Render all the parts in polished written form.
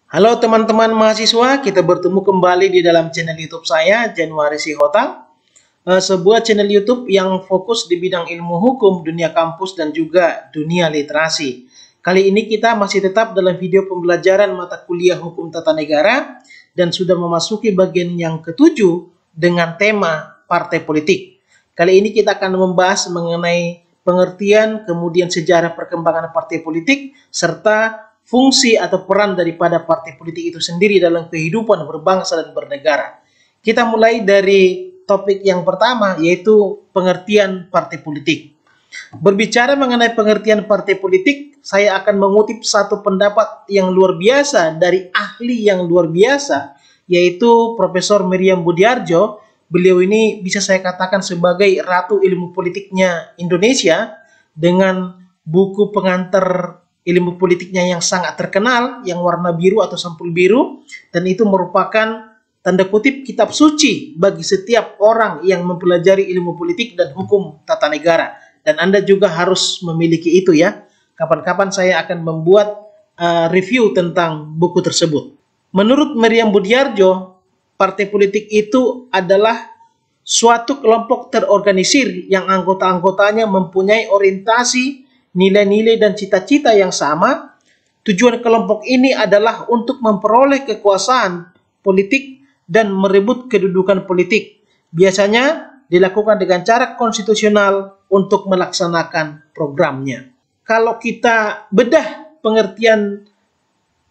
Halo teman-teman mahasiswa, kita bertemu kembali di dalam channel YouTube saya, Januari Sihotang. Sebuah channel YouTube yang fokus di bidang ilmu hukum, dunia kampus, dan juga dunia literasi. Kali ini kita masih tetap dalam video pembelajaran mata kuliah Hukum Tata Negara dan sudah memasuki bagian yang ketujuh dengan tema partai politik. Kali ini kita akan membahas mengenai pengertian, kemudian sejarah perkembangan partai politik, serta fungsi atau peran daripada partai politik itu sendiri dalam kehidupan berbangsa dan bernegara. Kita mulai dari topik yang pertama, yaitu pengertian partai politik. Berbicara mengenai pengertian partai politik, saya akan mengutip satu pendapat yang luar biasa dari ahli yang luar biasa, yaitu Profesor Miriam Budiardjo. Beliau ini bisa saya katakan sebagai ratu ilmu politiknya Indonesia dengan buku pengantar ilmu politiknya yang sangat terkenal, yang warna biru atau sampul biru, dan itu merupakan tanda kutip kitab suci bagi setiap orang yang mempelajari ilmu politik dan hukum tata negara. Dan Anda juga harus memiliki itu ya. Kapan-kapan saya akan membuat review tentang buku tersebut. Menurut Miriam Budiardjo, partai politik itu adalah suatu kelompok terorganisir yang anggota-anggotanya mempunyai orientasi, nilai-nilai dan cita-cita yang sama. Tujuan kelompok ini adalah untuk memperoleh kekuasaan politik dan merebut kedudukan politik. Biasanya dilakukan dengan cara konstitusional untuk melaksanakan programnya. Kalau kita bedah pengertian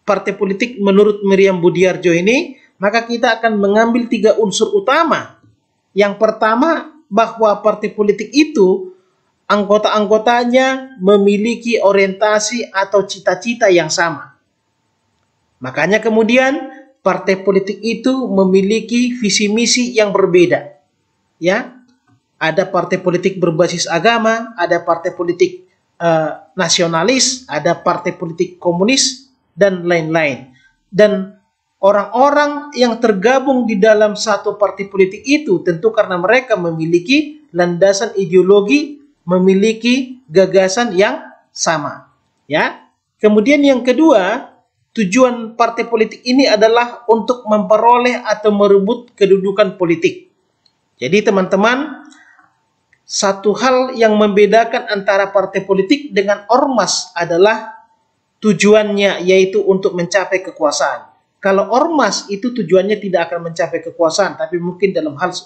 partai politik menurut Miriam Budiardjo ini, maka kita akan mengambil 3 unsur utama. Yang pertama, bahwa partai politik itu anggota-anggotanya memiliki orientasi atau cita-cita yang sama. Makanya kemudian partai politik itu memiliki visi misi yang berbeda. Ya, ada partai politik berbasis agama, ada partai politik nasionalis, ada partai politik komunis, dan lain-lain. Dan orang-orang yang tergabung di dalam satu partai politik itu tentu karena mereka memiliki landasan ideologi, memiliki gagasan yang sama, ya. Kemudian yang kedua, tujuan partai politik ini adalah untuk memperoleh atau merebut kedudukan politik. Jadi teman-teman, satu hal yang membedakan antara partai politik dengan ormas adalah tujuannya, yaitu untuk mencapai kekuasaan. Kalau ormas itu tujuannya tidak akan mencapai kekuasaan, tapi mungkin dalam hal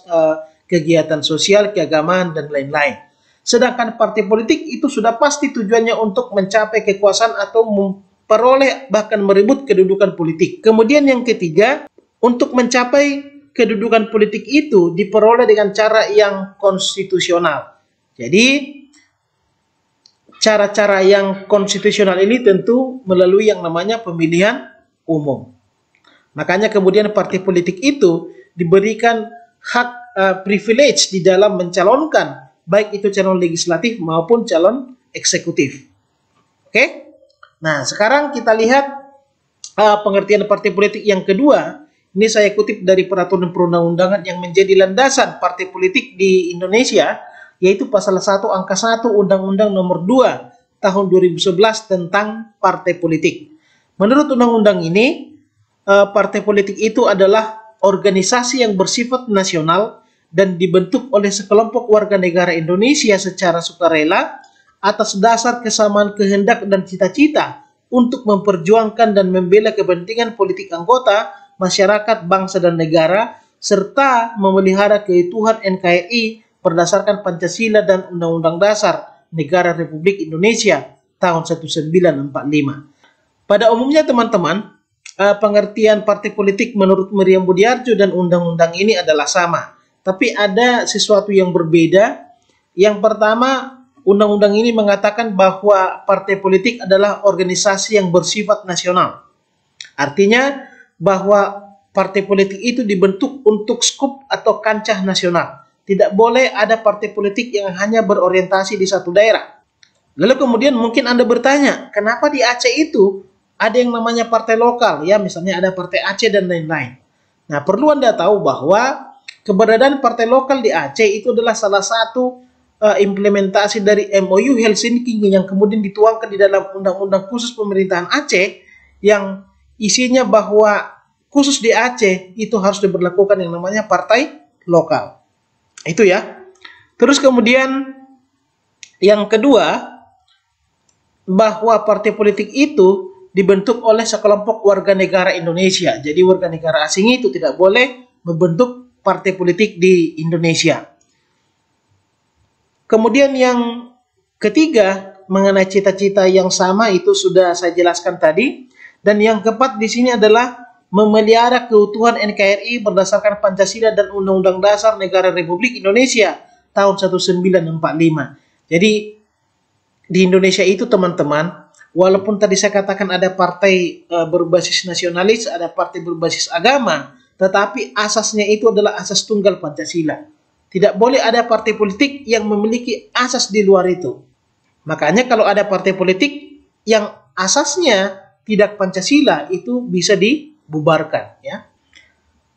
kegiatan sosial, keagamaan, dan lain-lain. Sedangkan partai politik itu sudah pasti tujuannya untuk mencapai kekuasaan atau memperoleh bahkan merebut kedudukan politik. Kemudian yang ketiga, untuk mencapai kedudukan politik itu diperoleh dengan cara yang konstitusional. Jadi cara-cara yang konstitusional ini tentu melalui yang namanya pemilihan umum. Makanya kemudian partai politik itu diberikan hak privilege di dalam mencalonkan baik itu calon legislatif maupun calon eksekutif. Oke? Nah, sekarang kita lihat pengertian partai politik yang kedua. Ini saya kutip dari peraturan perundang-undangan yang menjadi landasan partai politik di Indonesia, yaitu pasal 1 angka 1 Undang-Undang Nomor 2 tahun 2011 tentang partai politik. Menurut undang-undang ini, partai politik itu adalah organisasi yang bersifat nasional dan dibentuk oleh sekelompok warga negara Indonesia secara sukarela atas dasar kesamaan kehendak dan cita-cita untuk memperjuangkan dan membela kepentingan politik anggota, masyarakat, bangsa, dan negara, serta memelihara keutuhan NKRI berdasarkan Pancasila dan Undang-Undang Dasar Negara Republik Indonesia tahun 1945. Pada umumnya teman-teman, pengertian partai politik menurut Miriam Budiardjo dan undang-undang ini adalah sama. Tapi ada sesuatu yang berbeda. Yang pertama, undang-undang ini mengatakan bahwa partai politik adalah organisasi yang bersifat nasional. Artinya bahwa partai politik itu dibentuk untuk skup atau kancah nasional. Tidak boleh ada partai politik yang hanya berorientasi di satu daerah. Lalu kemudian mungkin Anda bertanya, kenapa di Aceh itu ada yang namanya partai lokal? Ya, misalnya ada partai Aceh dan lain-lain. Nah, perlu Anda tahu bahwa keberadaan partai lokal di Aceh itu adalah salah satu implementasi dari MOU Helsinki yang kemudian dituangkan di dalam Undang-Undang Khusus Pemerintahan Aceh yang isinya bahwa khusus di Aceh itu harus diberlakukan yang namanya partai lokal. Itu ya. Terus kemudian yang kedua, bahwa partai politik itu dibentuk oleh sekelompok warga negara Indonesia. Jadi warga negara asing itu tidak boleh membentuk partai politik di Indonesia. Kemudian yang ketiga, mengenai cita-cita yang sama itu sudah saya jelaskan tadi. Dan yang keempat di sini adalah memelihara keutuhan NKRI berdasarkan Pancasila dan Undang-Undang Dasar Negara Republik Indonesia tahun 1945. Jadi di Indonesia itu teman-teman, walaupun tadi saya katakan ada partai berbasis nasionalis, ada partai berbasis agama, tetapi asasnya itu adalah asas tunggal Pancasila. Tidak boleh ada partai politik yang memiliki asas di luar itu. Makanya kalau ada partai politik yang asasnya tidak Pancasila, itu bisa dibubarkan, ya.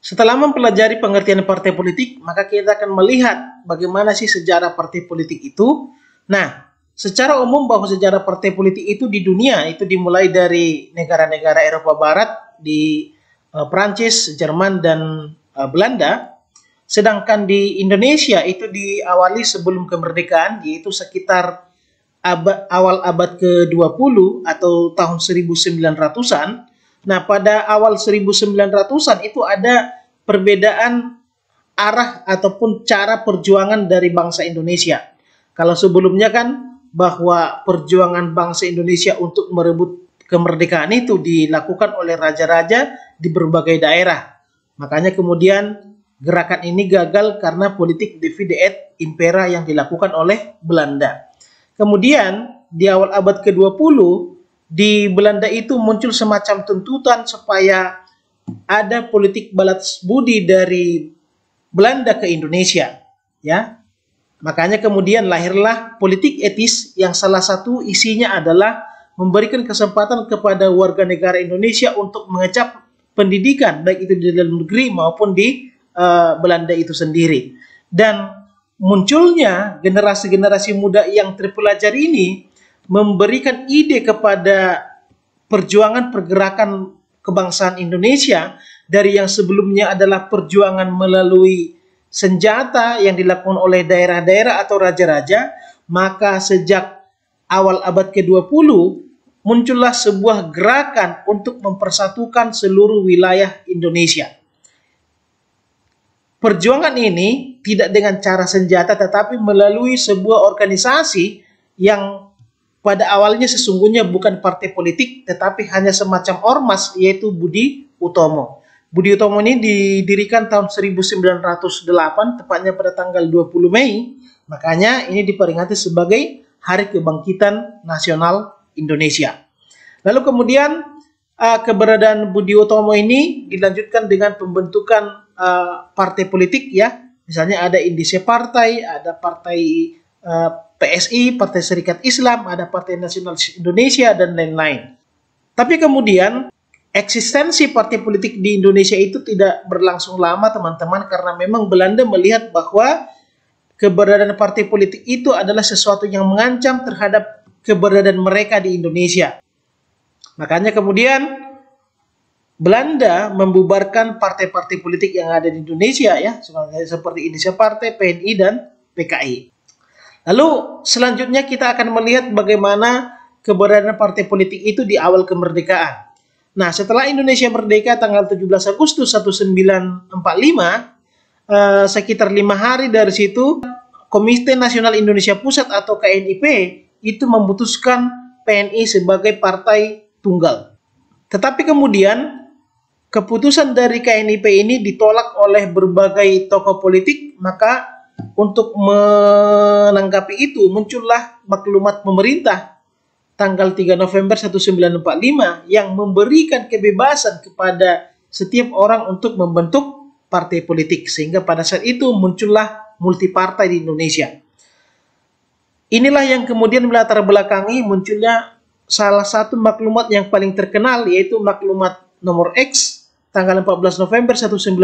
Setelah mempelajari pengertian partai politik, maka kita akan melihat bagaimana sih sejarah partai politik itu. Nah, secara umum bahwa sejarah partai politik itu di dunia itu dimulai dari negara-negara Eropa Barat, di Prancis, Jerman, dan Belanda. Sedangkan di Indonesia itu diawali sebelum kemerdekaan, yaitu sekitar awal abad ke-20 atau tahun 1900-an. Nah, pada awal 1900-an itu ada perbedaan arah ataupun cara perjuangan dari bangsa Indonesia. Kalau sebelumnya kan bahwa perjuangan bangsa Indonesia untuk merebut kemerdekaan itu dilakukan oleh raja-raja di berbagai daerah. Makanya kemudian gerakan ini gagal karena politik divide et impera yang dilakukan oleh Belanda. Kemudian di awal abad ke-20 di Belanda itu muncul semacam tuntutan supaya ada politik balas budi dari Belanda ke Indonesia, ya. Makanya kemudian lahirlah politik etis yang salah satu isinya adalah memberikan kesempatan kepada warga negara Indonesia untuk mengecap pendidikan baik itu di dalam negeri maupun di Belanda itu sendiri. Dan munculnya generasi-generasi muda yang terpelajar ini memberikan ide kepada perjuangan pergerakan kebangsaan Indonesia dari yang sebelumnya adalah perjuangan melalui senjata yang dilakukan oleh daerah-daerah atau raja-raja, maka sejak awal abad ke-20 muncullah sebuah gerakan untuk mempersatukan seluruh wilayah Indonesia. Perjuangan ini tidak dengan cara senjata tetapi melalui sebuah organisasi yang pada awalnya sesungguhnya bukan partai politik tetapi hanya semacam ormas, yaitu Budi Utomo. Budi Utomo ini didirikan tahun 1908 tepatnya pada tanggal 20 Mei. Makanya ini diperingati sebagai Hari Kebangkitan Nasional Indonesia. Lalu kemudian keberadaan Budi Utomo ini dilanjutkan dengan pembentukan partai politik, ya. Misalnya ada Indische Partai, ada partai PSI, Partai Serikat Islam, ada Partai Nasionalis Indonesia, dan lain-lain. Tapi kemudian eksistensi partai politik di Indonesia itu tidak berlangsung lama, teman-teman, karena memang Belanda melihat bahwa keberadaan partai politik itu adalah sesuatu yang mengancam terhadap keberadaan mereka di Indonesia. Makanya kemudian Belanda membubarkan partai-partai politik yang ada di Indonesia, ya, seperti Indische Partai, PNI, dan PKI. Lalu selanjutnya kita akan melihat bagaimana keberadaan partai politik itu di awal kemerdekaan. Nah, setelah Indonesia merdeka tanggal 17 Agustus 1945, sekitar 5 hari dari situ, Komite Nasional Indonesia Pusat atau KNIP itu memutuskan PNI sebagai partai tunggal. Tetapi kemudian keputusan dari KNIP ini ditolak oleh berbagai tokoh politik, maka untuk menanggapi itu muncullah maklumat pemerintah tanggal 3 November 1945 yang memberikan kebebasan kepada setiap orang untuk membentuk partai politik, sehingga pada saat itu muncullah multipartai di Indonesia. Inilah yang kemudian melatar belakangi munculnya salah satu maklumat yang paling terkenal, yaitu maklumat nomor X tanggal 14 November 1945,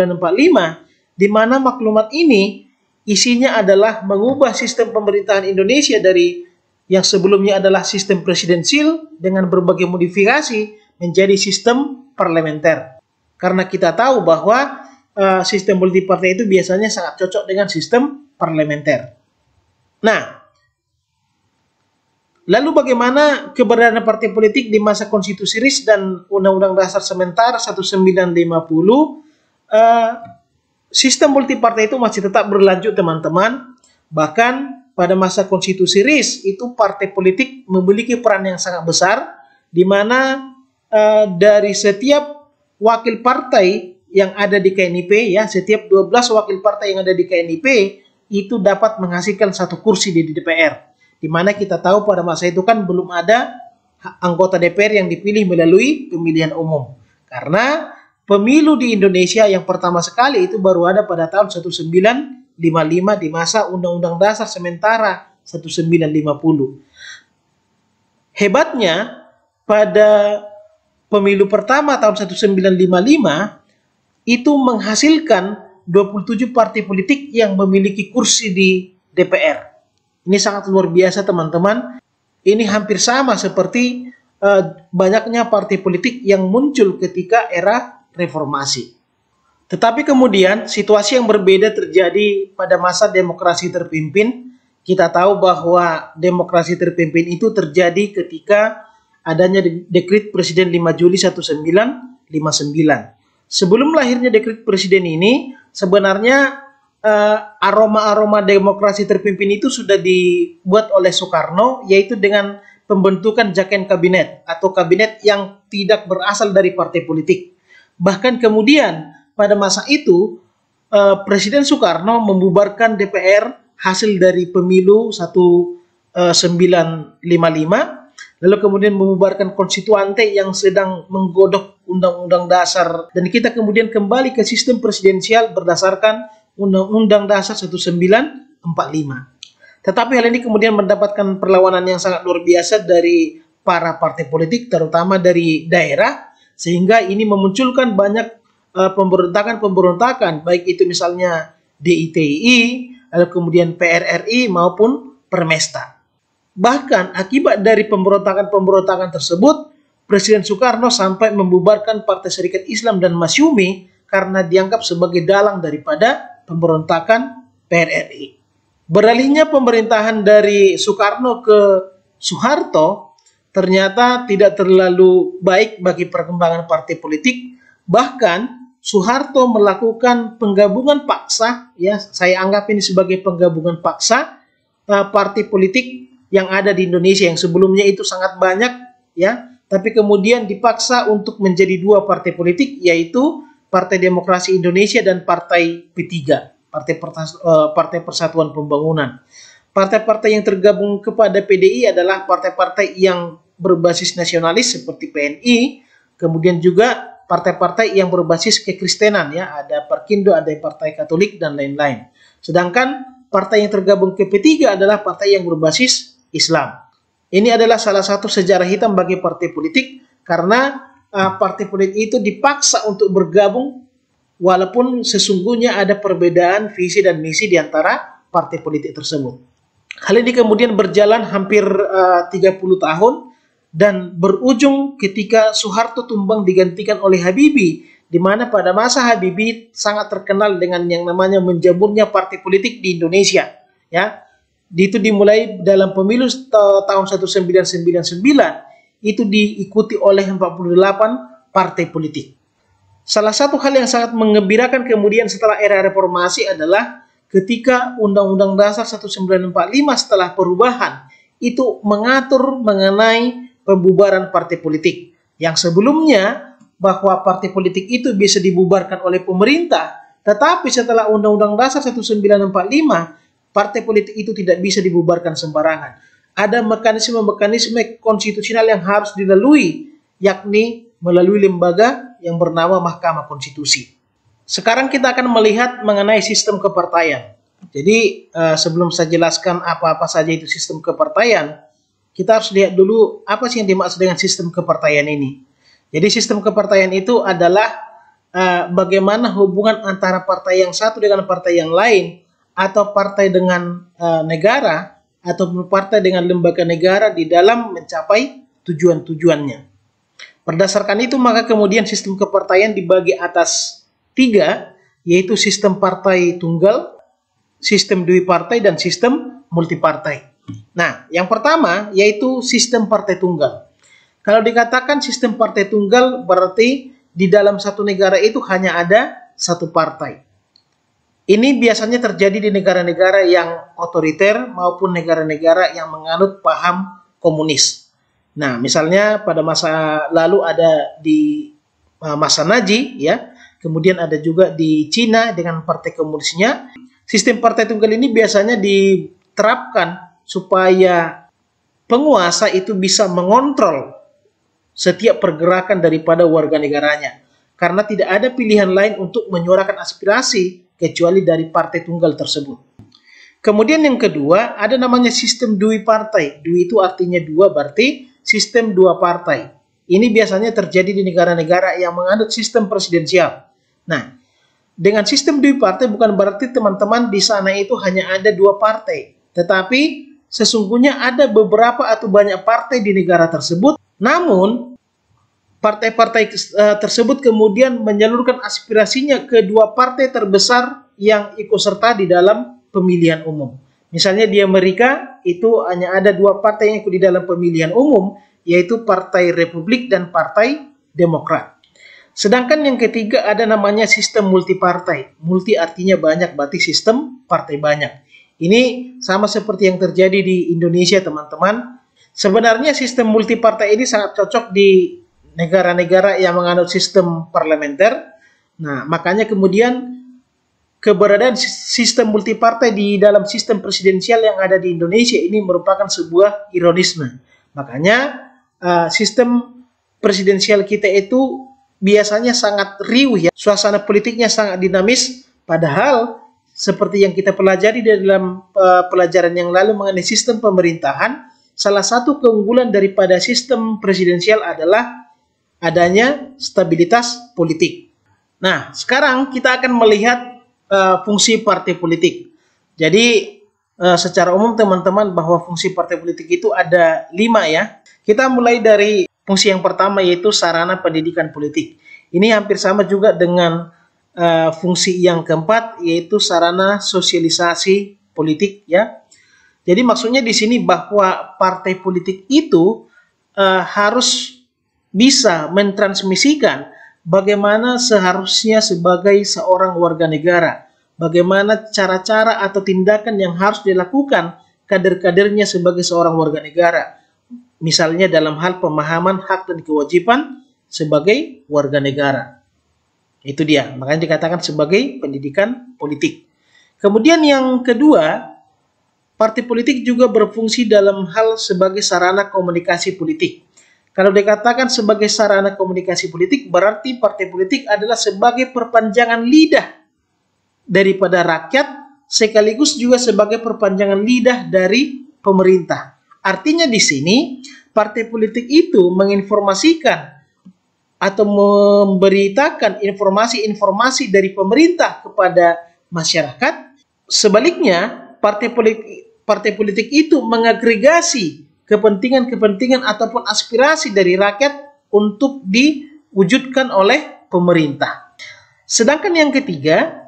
di mana maklumat ini isinya adalah mengubah sistem pemerintahan Indonesia dari yang sebelumnya adalah sistem presidensil dengan berbagai modifikasi menjadi sistem parlementer. Karena kita tahu bahwa sistem multipartai itu biasanya sangat cocok dengan sistem parlementer. Nah, lalu bagaimana keberadaan partai politik di masa konstitusi RIS dan Undang-Undang Dasar Sementara 1950? Sistem multipartai itu masih tetap berlanjut, teman-teman. Bahkan pada masa konstitusi RIS itu partai politik memiliki peran yang sangat besar, di mana dari setiap wakil partai yang ada di KNIP, ya, setiap 12 wakil partai yang ada di KNIP itu dapat menghasilkan 1 kursi di DPR. Di mana kita tahu pada masa itu kan belum ada anggota DPR yang dipilih melalui pemilihan umum. Karena pemilu di Indonesia yang pertama sekali itu baru ada pada tahun 1955 di masa Undang-Undang Dasar Sementara 1950. Hebatnya pada pemilu pertama tahun 1955 itu menghasilkan 27 partai politik yang memiliki kursi di DPR. Ini sangat luar biasa, teman-teman. Ini hampir sama seperti banyaknya partai politik yang muncul ketika era reformasi. Tetapi kemudian situasi yang berbeda terjadi pada masa demokrasi terpimpin. Kita tahu bahwa demokrasi terpimpin itu terjadi ketika adanya dekret Presiden 5 Juli 1959. Sebelum lahirnya dekret Presiden ini, sebenarnya aroma-aroma demokrasi terpimpin itu sudah dibuat oleh Soekarno, yaitu dengan pembentukan Jaken Kabinet atau kabinet yang tidak berasal dari partai politik. Bahkan kemudian pada masa itu Presiden Soekarno membubarkan DPR hasil dari pemilu 1955, lalu kemudian membubarkan konstituante yang sedang menggodok Undang-Undang Dasar, dan kita kemudian kembali ke sistem presidensial berdasarkan Undang-Undang Dasar 1945. Tetapi hal ini kemudian mendapatkan perlawanan yang sangat luar biasa dari para partai politik, terutama dari daerah, sehingga ini memunculkan banyak pemberontakan-pemberontakan, baik itu misalnya DITI, lalu kemudian PRRI maupun Permesta. Bahkan akibat dari pemberontakan-pemberontakan tersebut, Presiden Soekarno sampai membubarkan Partai Serikat Islam dan Masyumi karena dianggap sebagai dalang daripada pemberontakan PRRI. Beralihnya pemerintahan dari Soekarno ke Soeharto ternyata tidak terlalu baik bagi perkembangan partai politik. Bahkan Soeharto melakukan penggabungan paksa, ya, saya anggap ini sebagai penggabungan paksa partai politik yang ada di Indonesia yang sebelumnya itu sangat banyak, ya, tapi kemudian dipaksa untuk menjadi 2 partai politik, yaitu Partai Demokrasi Indonesia dan Partai P3, Partai Persatuan Pembangunan. Partai-partai yang tergabung kepada PDI adalah partai-partai yang berbasis nasionalis seperti PNI, kemudian juga partai-partai yang berbasis kekristenan, ya, ada Perkindo, ada Partai Katolik dan lain-lain. Sedangkan partai yang tergabung ke P3 adalah partai yang berbasis Islam. Ini adalah salah satu sejarah hitam bagi partai politik karena partai politik itu dipaksa untuk bergabung walaupun sesungguhnya ada perbedaan visi dan misi di antara partai politik tersebut. Hal ini kemudian berjalan hampir 30 tahun dan berujung ketika Soeharto tumbang digantikan oleh Habibie, di mana pada masa Habibie sangat terkenal dengan yang namanya menjamurnya partai politik di Indonesia, ya. Itu dimulai dalam pemilu tahun 1999, itu diikuti oleh 48 partai politik. Salah satu hal yang sangat mengembirakan kemudian setelah era reformasi adalah ketika Undang-Undang Dasar 1945 setelah perubahan itu mengatur mengenai pembubaran partai politik. Yang sebelumnya bahwa partai politik itu bisa dibubarkan oleh pemerintah, tetapi setelah Undang-Undang Dasar 1945, partai politik itu tidak bisa dibubarkan sembarangan. Ada mekanisme-mekanisme konstitusional yang harus dilalui, yakni melalui lembaga yang bernama Mahkamah Konstitusi. Sekarang kita akan melihat mengenai sistem kepartaian. Jadi sebelum saya jelaskan apa-apa saja itu sistem kepartaian, kita harus lihat dulu apa sih yang dimaksud dengan sistem kepartaian ini. Jadi sistem kepartaian itu adalah bagaimana hubungan antara partai yang satu dengan partai yang lain, atau partai dengan negara, atau partai dengan lembaga negara di dalam mencapai tujuan-tujuannya. Berdasarkan itu maka kemudian sistem kepartaian dibagi atas 3, yaitu sistem partai tunggal, sistem dui partai, dan sistem multipartai. Nah, yang pertama yaitu sistem partai tunggal. Kalau dikatakan sistem partai tunggal berarti di dalam satu negara itu hanya ada satu partai. Ini biasanya terjadi di negara-negara yang otoriter maupun negara-negara yang menganut paham komunis. Nah, misalnya pada masa lalu ada di masa Nazi, ya. Kemudian ada juga di Cina dengan partai komunisnya. Sistem partai tunggal ini biasanya diterapkan supaya penguasa itu bisa mengontrol setiap pergerakan daripada warga negaranya. Karena tidak ada pilihan lain untuk menyuarakan aspirasi kecuali dari partai tunggal tersebut. Kemudian yang kedua, ada namanya sistem dui partai. Dui itu artinya dua, berarti sistem dua partai. Ini biasanya terjadi di negara-negara yang menganut sistem presidensial. Nah, dengan sistem dui partai bukan berarti teman-teman di sana itu hanya ada dua partai. Tetapi sesungguhnya ada beberapa atau banyak partai di negara tersebut. Namun, partai-partai tersebut kemudian menyalurkan aspirasinya ke dua partai terbesar yang ikut serta di dalam pemilihan umum. Misalnya di Amerika itu hanya ada dua partai yang ikut di dalam pemilihan umum, yaitu Partai Republik dan Partai Demokrat. Sedangkan yang ketiga ada namanya sistem multipartai. Multi artinya banyak, berarti sistem partai banyak. Ini sama seperti yang terjadi di Indonesia, teman-teman. Sebenarnya sistem multipartai ini sangat cocok di negara-negara yang menganut sistem parlementer. Nah, makanya kemudian keberadaan sistem multipartai di dalam sistem presidensial yang ada di Indonesia ini merupakan sebuah ironisme. Makanya sistem presidensial kita itu biasanya sangat riuh, ya. Suasana politiknya sangat dinamis, padahal seperti yang kita pelajari dalam pelajaran yang lalu mengenai sistem pemerintahan, salah satu keunggulan daripada sistem presidensial adalah adanya stabilitas politik. Nah, sekarang kita akan melihat fungsi partai politik. Jadi, secara umum teman-teman bahwa fungsi partai politik itu ada 5, ya. Kita mulai dari fungsi yang pertama yaitu sarana pendidikan politik. Ini hampir sama juga dengan fungsi yang keempat yaitu sarana sosialisasi politik, ya. Jadi maksudnya di sini bahwa partai politik itu harus bisa mentransmisikan bagaimana seharusnya sebagai seorang warga negara, bagaimana cara-cara atau tindakan yang harus dilakukan kader-kadernya sebagai seorang warga negara. Misalnya dalam hal pemahaman hak dan kewajiban sebagai warga negara. Itu dia, makanya dikatakan sebagai pendidikan politik. Kemudian yang kedua, partai politik juga berfungsi dalam hal sebagai sarana komunikasi politik. Kalau dikatakan sebagai sarana komunikasi politik, berarti partai politik adalah sebagai perpanjangan lidah daripada rakyat, sekaligus juga sebagai perpanjangan lidah dari pemerintah. Artinya di sini, partai politik itu menginformasikan atau memberitakan informasi-informasi dari pemerintah kepada masyarakat. Sebaliknya, partai politik itu mengagregasi kepentingan-kepentingan ataupun aspirasi dari rakyat untuk diwujudkan oleh pemerintah. Sedangkan yang ketiga,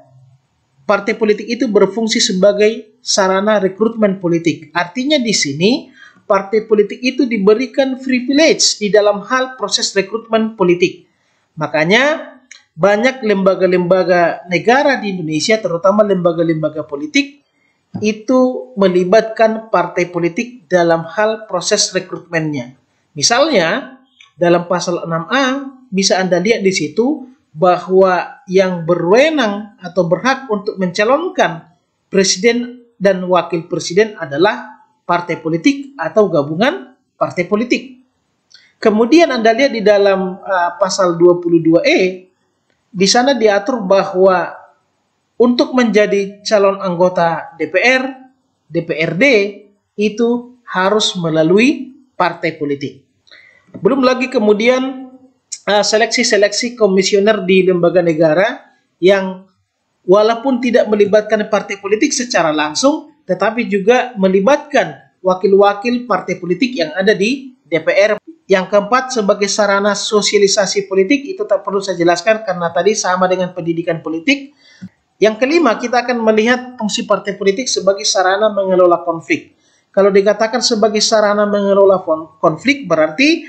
partai politik itu berfungsi sebagai sarana rekrutmen politik. Artinya di sini, partai politik itu diberikan privilege di dalam hal proses rekrutmen politik. Makanya banyak lembaga-lembaga negara di Indonesia, terutama lembaga-lembaga politik, itu melibatkan partai politik dalam hal proses rekrutmennya. Misalnya, dalam pasal 6A, bisa Anda lihat di situ bahwa yang berwenang atau berhak untuk mencalonkan presiden dan wakil presiden adalah partai politik atau gabungan partai politik. Kemudian Anda lihat di dalam pasal 22E, di sana diatur bahwa untuk menjadi calon anggota DPR, DPRD itu harus melalui partai politik. Belum lagi kemudian seleksi-seleksi komisioner di lembaga negara yang walaupun tidak melibatkan partai politik secara langsung, tetapi juga melibatkan wakil-wakil partai politik yang ada di DPR. Yang keempat, sebagai sarana sosialisasi politik, itu tak perlu saya jelaskan karena tadi sama dengan pendidikan politik. Yang kelima, kita akan melihat fungsi partai politik sebagai sarana mengelola konflik. Kalau dikatakan sebagai sarana mengelola konflik, berarti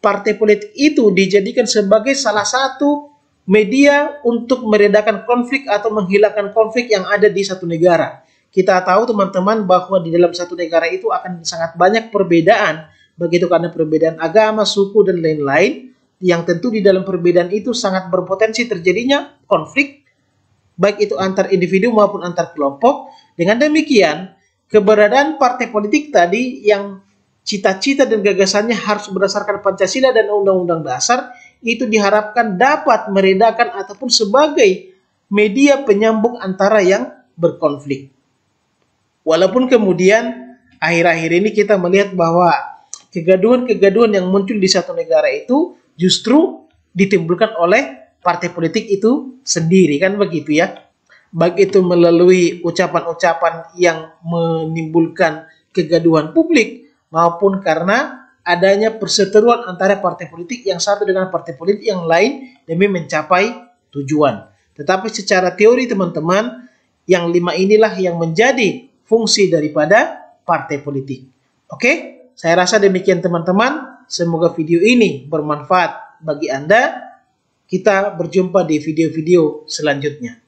partai politik itu dijadikan sebagai salah satu media untuk meredakan konflik atau menghilangkan konflik yang ada di satu negara. Kita tahu teman-teman bahwa di dalam satu negara itu akan sangat banyak perbedaan, begitu karena perbedaan agama, suku, dan lain-lain, yang tentu di dalam perbedaan itu sangat berpotensi terjadinya konflik, baik itu antar individu maupun antar kelompok. Dengan demikian, keberadaan partai politik tadi yang cita-cita dan gagasannya harus berdasarkan Pancasila dan Undang-Undang Dasar, itu diharapkan dapat meredakan ataupun sebagai media penyambung antara yang berkonflik. Walaupun kemudian akhir-akhir ini kita melihat bahwa kegaduhan-kegaduhan yang muncul di satu negara itu justru ditimbulkan oleh partai politik itu sendiri, kan begitu ya. Baik itu melalui ucapan-ucapan yang menimbulkan kegaduhan publik maupun karena adanya perseteruan antara partai politik yang satu dengan partai politik yang lain demi mencapai tujuan. Tetapi secara teori teman-teman, yang 5 inilah yang menjadi fungsi daripada partai politik. Oke, saya rasa demikian teman-teman. Semoga video ini bermanfaat bagi Anda. Kita berjumpa di video-video selanjutnya.